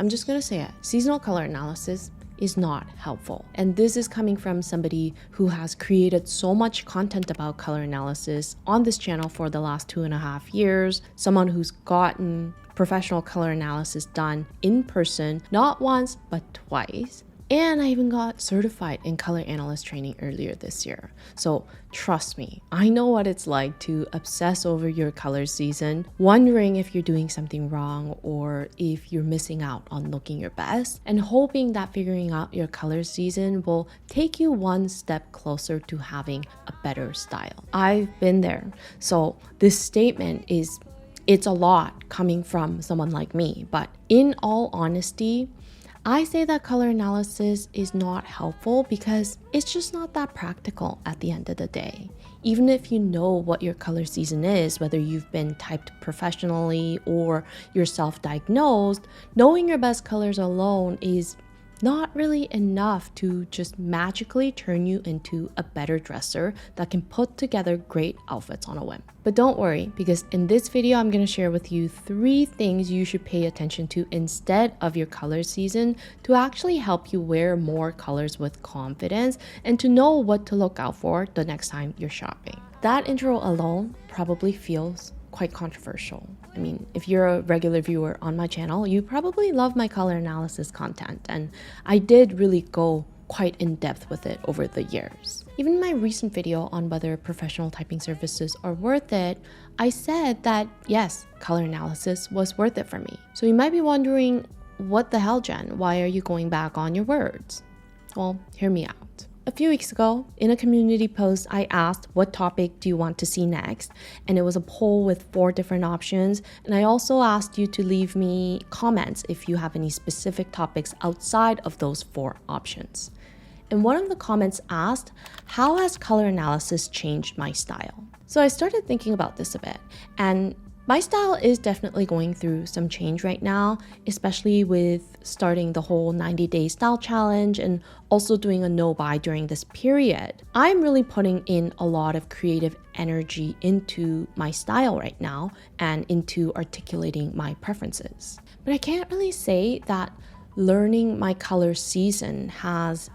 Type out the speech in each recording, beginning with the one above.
I'm just gonna say it. Seasonal color analysis is not helpful. And this is coming from somebody who has created so much content about color analysis on this channel for the last 2.5 years. Someone who's gotten professional color analysis done in person, not once, but twice. And I even got certified in color analyst training earlier this year. So trust me, I know what it's like to obsess over your color season, wondering if you're doing something wrong or if you're missing out on looking your best, and hoping that figuring out your color season will take you one step closer to having a better style. I've been there. So this statement it's a lot coming from someone like me, but in all honesty, I say that color analysis is not helpful because it's just not that practical at the end of the day. Even if you know what your color season is, whether you've been typed professionally or you're self-diagnosed, knowing your best colors alone is not really enough to just magically turn you into a better dresser that can put together great outfits on a whim. But don't worry, because in this video, I'm going to share with you 3 things you should pay attention to instead of your color season to actually help you wear more colors with confidence and to know what to look out for the next time you're shopping. That intro alone probably feels quite controversial. I mean, if you're a regular viewer on my channel, you probably love my color analysis content, and I did really go quite in depth with it over the years. Even in my recent video on whether professional typing services are worth it, I said that yes, color analysis was worth it for me. So you might be wondering, what the hell, Jen? Why are you going back on your words? Well, hear me out. A few weeks ago, in a community post, I asked, what topic do you want to see next? And it was a poll with 4 different options. And I also asked you to leave me comments if you have any specific topics outside of those 4 options. And one of the comments asked, how has color analysis changed my style? So I started thinking about this a bit, and my style is definitely going through some change right now, especially with starting the whole 90-day style challenge and also doing a no-buy during this period. I'm really putting in a lot of creative energy into my style right now and into articulating my preferences. But I can't really say that learning my color season has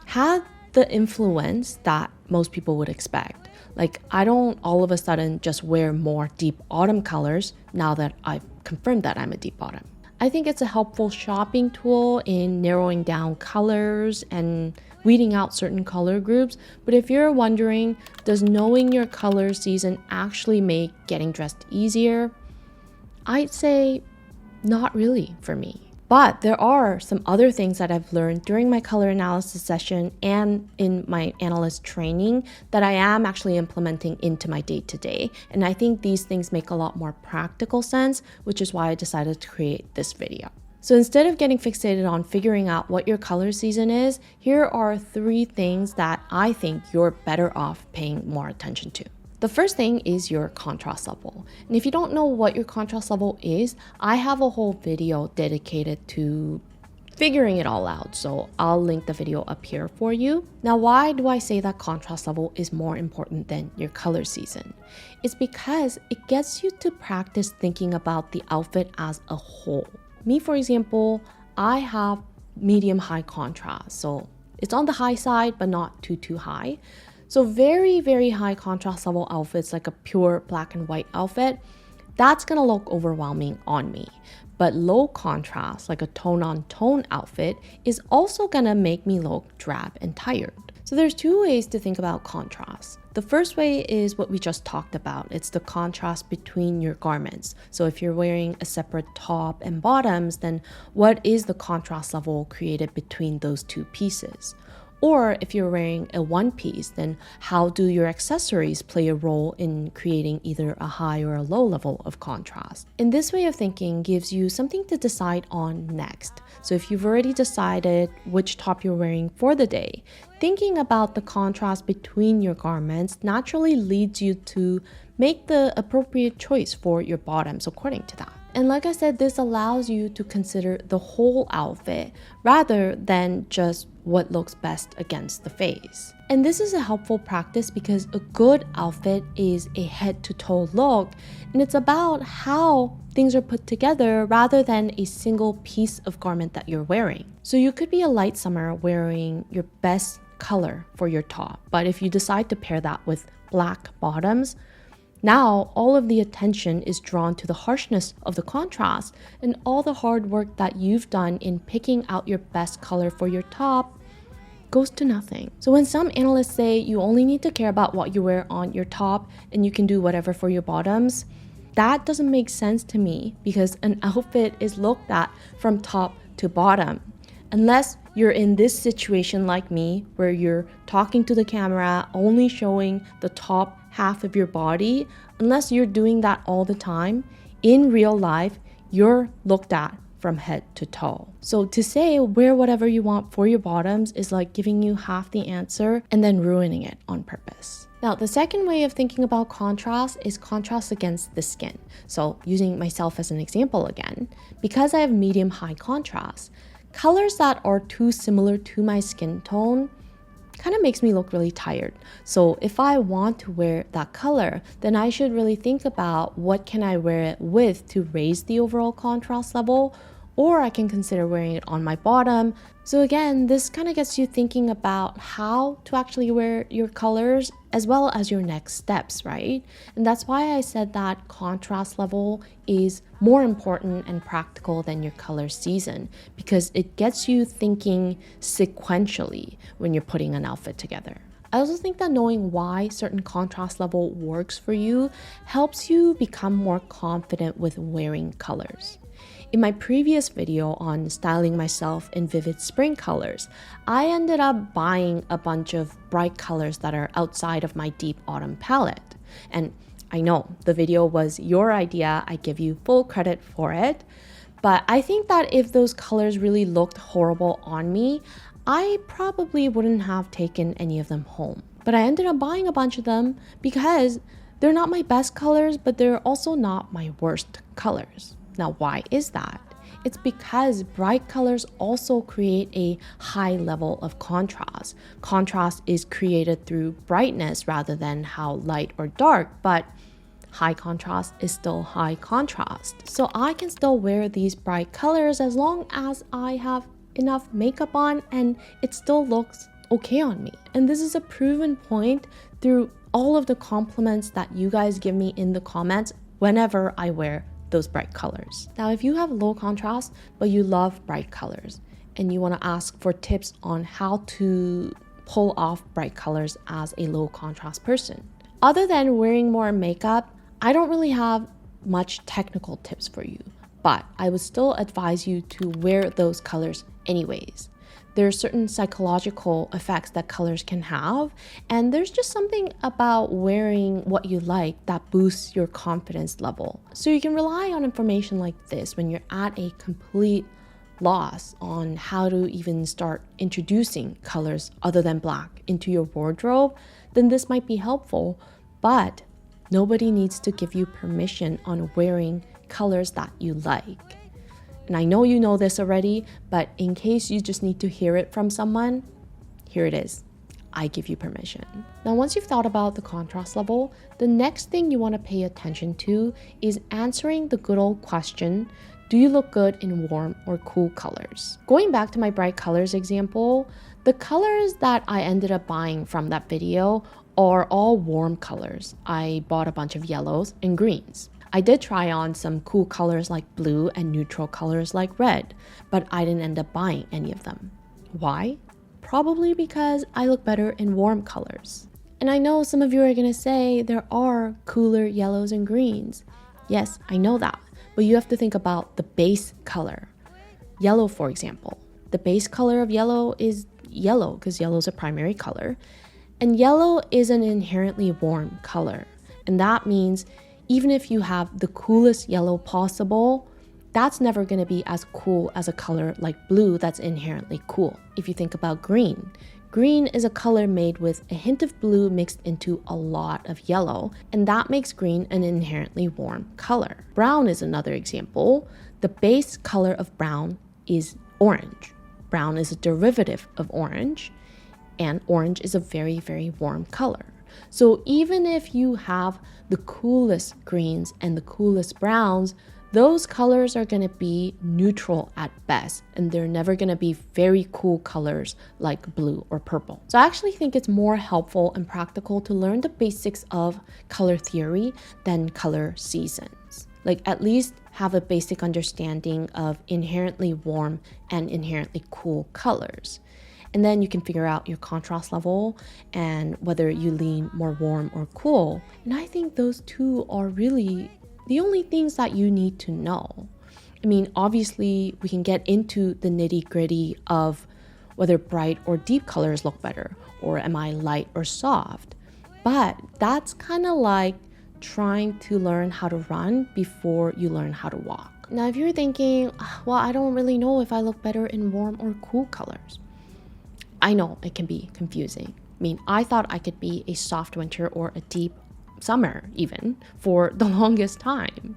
had the influence that most people would expect. Like, I don't all of a sudden just wear more deep autumn colors now that I've confirmed that I'm a deep autumn. I think it's a helpful shopping tool in narrowing down colors and weeding out certain color groups. But if you're wondering, does knowing your color season actually make getting dressed easier? I'd say not really for me. But there are some other things that I've learned during my color analysis session and in my analyst training that I am actually implementing into my day-to-day. And I think these things make a lot more practical sense, which is why I decided to create this video. So instead of getting fixated on figuring out what your color season is, here are 3 things that I think you're better off paying more attention to. The first thing is your contrast level. And if you don't know what your contrast level is, I have a whole video dedicated to figuring it all out. So I'll link the video up here for you. Now, why do I say that contrast level is more important than your color season? It's because it gets you to practice thinking about the outfit as a whole. Me, for example, I have medium high contrast. So it's on the high side, but not too high. So very, very high contrast level outfits like a pure black and white outfit, that's gonna look overwhelming on me. But low contrast, like a tone on tone outfit, is also gonna make me look drab and tired. So there's 2 ways to think about contrast. The first way is what we just talked about. It's the contrast between your garments. So if you're wearing a separate top and bottoms, then what is the contrast level created between those 2 pieces? Or if you're wearing a one piece, then how do your accessories play a role in creating either a high or a low level of contrast? And this way of thinking gives you something to decide on next. So if you've already decided which top you're wearing for the day, thinking about the contrast between your garments naturally leads you to make the appropriate choice for your bottoms according to that. And like I said, this allows you to consider the whole outfit rather than just what looks best against the face. And this is a helpful practice because a good outfit is a head-to-toe look, and it's about how things are put together rather than a single piece of garment that you're wearing. So you could be a light summer wearing your best color for your top, but if you decide to pair that with black bottoms, now all of the attention is drawn to the harshness of the contrast, and all the hard work that you've done in picking out your best color for your top goes to nothing. So when some analysts say you only need to care about what you wear on your top and you can do whatever for your bottoms, that doesn't make sense to me because an outfit is looked at from top to bottom. Unless you're in this situation like me, where you're talking to the camera, only showing the top half of your body, unless you're doing that all the time, in real life, you're looked at from head to toe. So to say wear whatever you want for your bottoms is like giving you half the answer and then ruining it on purpose. Now, the second way of thinking about contrast is contrast against the skin. So using myself as an example again, because I have medium-high contrast, colors that are too similar to my skin tone kind of makes me look really tired. So if I want to wear that color, then I should really think about what can I wear it with to raise the overall contrast level, or I can consider wearing it on my bottom. So again, this kind of gets you thinking about how to actually wear your colors as well as your next steps, right? And that's why I said that contrast level is more important and practical than your color season, because it gets you thinking sequentially when you're putting an outfit together. I also think that knowing why certain contrast level works for you helps you become more confident with wearing colors. In my previous video on styling myself in vivid spring colors, I ended up buying a bunch of bright colors that are outside of my deep autumn palette. And I know the video was your idea, I give you full credit for it, but I think that if those colors really looked horrible on me, I probably wouldn't have taken any of them home. But I ended up buying a bunch of them because they're not my best colors, but they're also not my worst colors. Now, why is that? It's because bright colors also create a high level of contrast. Contrast is created through brightness rather than how light or dark, but high contrast is still high contrast. So I can still wear these bright colors as long as I have enough makeup on and it still looks okay on me. And this is a proven point through all of the compliments that you guys give me in the comments whenever I wear those bright colors. Now, if you have low contrast, but you love bright colors and you want to ask for tips on how to pull off bright colors as a low contrast person, other than wearing more makeup, I don't really have much technical tips for you, but I would still advise you to wear those colors anyways. There are certain psychological effects that colors can have, and there's just something about wearing what you like that boosts your confidence level. So you can rely on information like this when you're at a complete loss on how to even start introducing colors other than black into your wardrobe, then this might be helpful, but nobody needs to give you permission on wearing colors that you like. And I know you know this already, but in case you just need to hear it from someone, here it is. I give you permission. Now, once you've thought about the contrast level, the next thing you want to pay attention to is answering the good old question, do you look good in warm or cool colors? Going back to my bright colors example, the colors that I ended up buying from that video are all warm colors. I bought a bunch of yellows and greens. I did try on some cool colors like blue and neutral colors like red, but I didn't end up buying any of them. Why? Probably because I look better in warm colors. And I know some of you are gonna say there are cooler yellows and greens. Yes, I know that, but you have to think about the base color. Yellow, for example. The base color of yellow is yellow because yellow is a primary color. And yellow is an inherently warm color. And that means even if you have the coolest yellow possible, that's never going to be as cool as a color like blue that's inherently cool. If you think about green, Green is a color made with a hint of blue mixed into a lot of yellow, and that makes green an inherently warm color. Brown is another example. The base color of brown is orange. Brown is a derivative of orange, and orange is a very, very warm color. So even if you have the coolest greens and the coolest browns, those colors are going to be neutral at best, and they're never going to be very cool colors like blue or purple. So I actually think it's more helpful and practical to learn the basics of color theory than color seasons. Like, at least have a basic understanding of inherently warm and inherently cool colors. And then you can figure out your contrast level and whether you lean more warm or cool. And I think those two are really the only things that you need to know. I mean, obviously, we can get into the nitty-gritty of whether bright or deep colors look better, or am I light or soft? But that's kind of like trying to learn how to run before you learn how to walk. Now, if you're thinking, well, I don't really know if I look better in warm or cool colors. I know it can be confusing. I mean, I thought I could be a soft winter or a deep summer even for the longest time.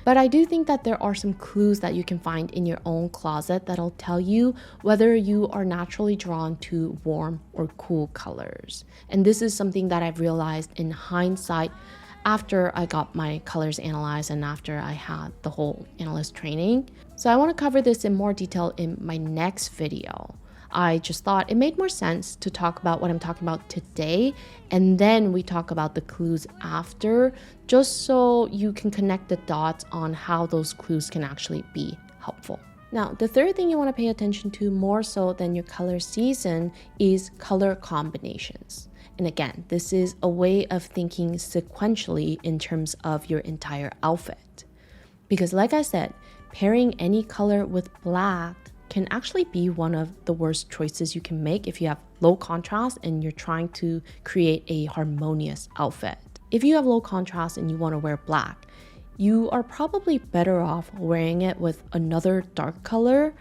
But I do think that there are some clues that you can find in your own closet that'll tell you whether you are naturally drawn to warm or cool colors. And this is something that I've realized in hindsight after I got my colors analyzed and after I had the whole analyst training. So I want to cover this in more detail in my next video. I just thought it made more sense to talk about what I'm talking about today, and then we talk about the clues after, just so you can connect the dots on how those clues can actually be helpful. Now, the third thing you want to pay attention to more so than your color season is color combinations. And again, this is a way of thinking sequentially in terms of your entire outfit. Because like I said, pairing any color with black can actually be one of the worst choices you can make if you have low contrast and you're trying to create a harmonious outfit. If you have low contrast and you want to wear black, you are probably better off wearing it with another dark color.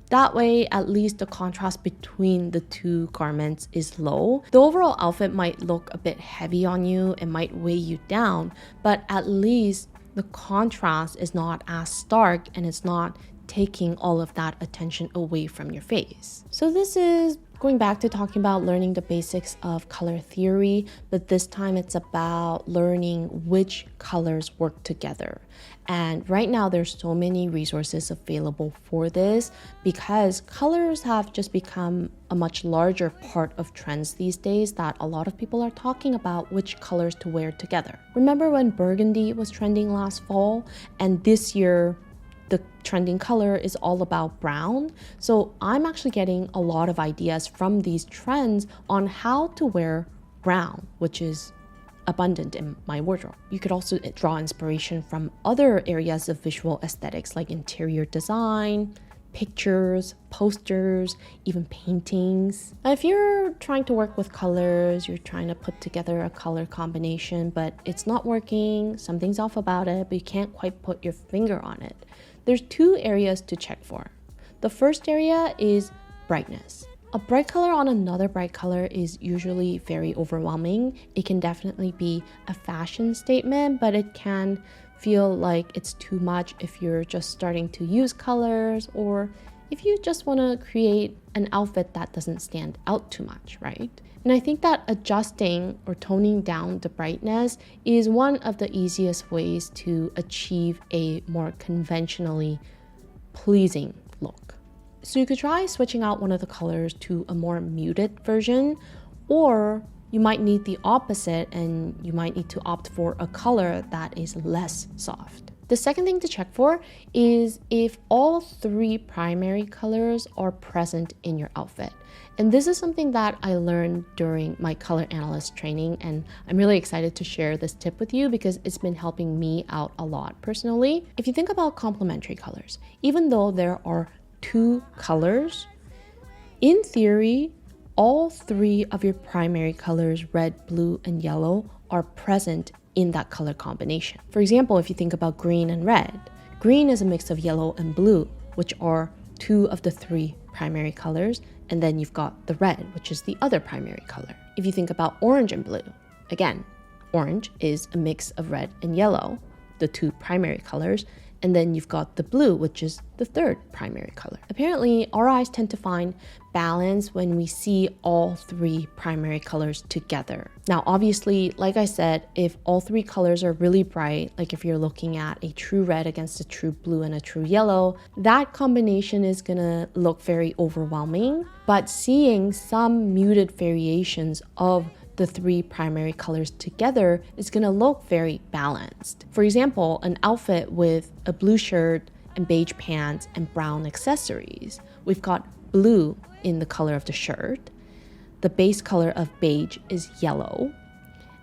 That way, at least the contrast between the two garments is low. The overall outfit might look a bit heavy on you, it might weigh you down, but at least the contrast is not as stark and it's not taking all of that attention away from your face. So this is going back to talking about learning the basics of color theory, but this time it's about learning which colors work together. And right now there's so many resources available for this because colors have just become a much larger part of trends these days that a lot of people are talking about which colors to wear together. Remember when burgundy was trending last fall, and this year the trending color is all about brown? So I'm actually getting a lot of ideas from these trends on how to wear brown, which is abundant in my wardrobe. You could also draw inspiration from other areas of visual aesthetics like interior design, pictures, posters, even paintings. Now, if you're trying to work with colors, you're trying to put together a color combination, but it's not working, something's off about it, but you can't quite put your finger on it, there's two areas to check for. The first area is brightness. A bright color on another bright color is usually very overwhelming. It can definitely be a fashion statement, but it can feel like it's too much if you're just starting to use colors, or if you just want to create an outfit that doesn't stand out too much, right? And I think that adjusting or toning down the brightness is one of the easiest ways to achieve a more conventionally pleasing look. So you could try switching out one of the colors to a more muted version, or you might need the opposite and you might need to opt for a color that is less soft. The second thing to check for is if all three primary colors are present in your outfit. And this is something that I learned during my color analyst training, and I'm really excited to share this tip with you because it's been helping me out a lot personally. If you think about complementary colors, even though there are two colors, in theory, all three of your primary colors, red, blue, and yellow, are present in that color combination. For example, if you think about green and red, green is a mix of yellow and blue, which are two of the three primary colors, and then you've got the red, which is the other primary color. If you think about orange and blue, again, orange is a mix of red and yellow, the two primary colors, and then you've got the blue, which is the third primary color. Apparently, our eyes tend to find balance when we see all three primary colors together. Now, obviously, like I said, if all three colors are really bright, like if you're looking at a true red against a true blue and a true yellow, that combination is gonna look very overwhelming. But seeing some muted variations of the three primary colors together is going to look very balanced. For example, an outfit with a blue shirt and beige pants and brown accessories. We've got blue in the color of the shirt. The base color of beige is yellow.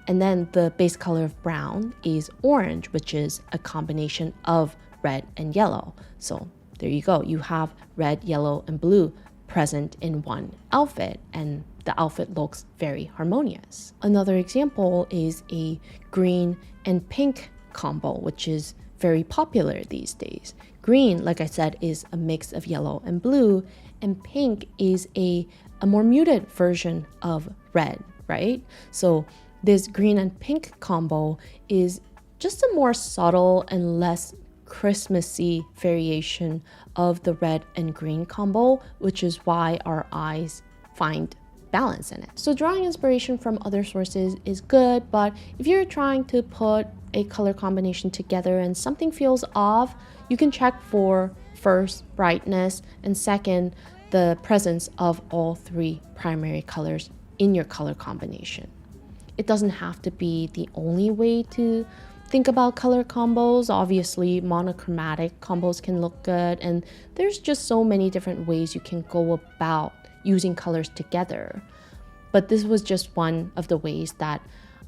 And then the base color of brown is orange, which is a combination of red and yellow. So there you go. You have red, yellow, and blue present in one outfit, and the outfit looks very harmonious. Another example is a green and pink combo, which is very popular these days. Green, like I said, is a mix of yellow and blue, and pink is a more muted version of red, right? So this green and pink combo is just a more subtle and less Christmassy variation of the red and green combo, which is why our eyes find balance in it. So drawing inspiration from other sources is good, but if you're trying to put a color combination together and something feels off, you can check for first, brightness, and second, the presence of all three primary colors in your color combination. It doesn't have to be the only way to think about color combos. Obviously, monochromatic combos can look good, and there's just so many different ways you can go about using colors together. But this was just one of the ways that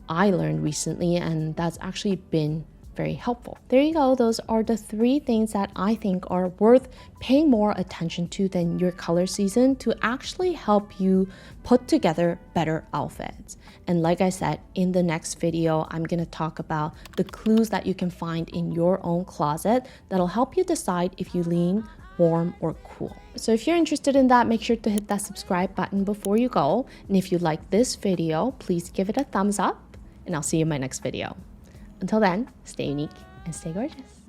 I learned recently, and that's actually been very helpful. There you go. Those are the three things that I think are worth paying more attention to than your color season to actually help you put together better outfits. And like I said, in the next video, I'm going to talk about the clues that you can find in your own closet that'll help you decide if you lean warm or cool. So if you're interested in that, make sure to hit that subscribe button before you go. And if you like this video, please give it a thumbs up, and I'll see you in my next video. Until then, stay unique and stay gorgeous.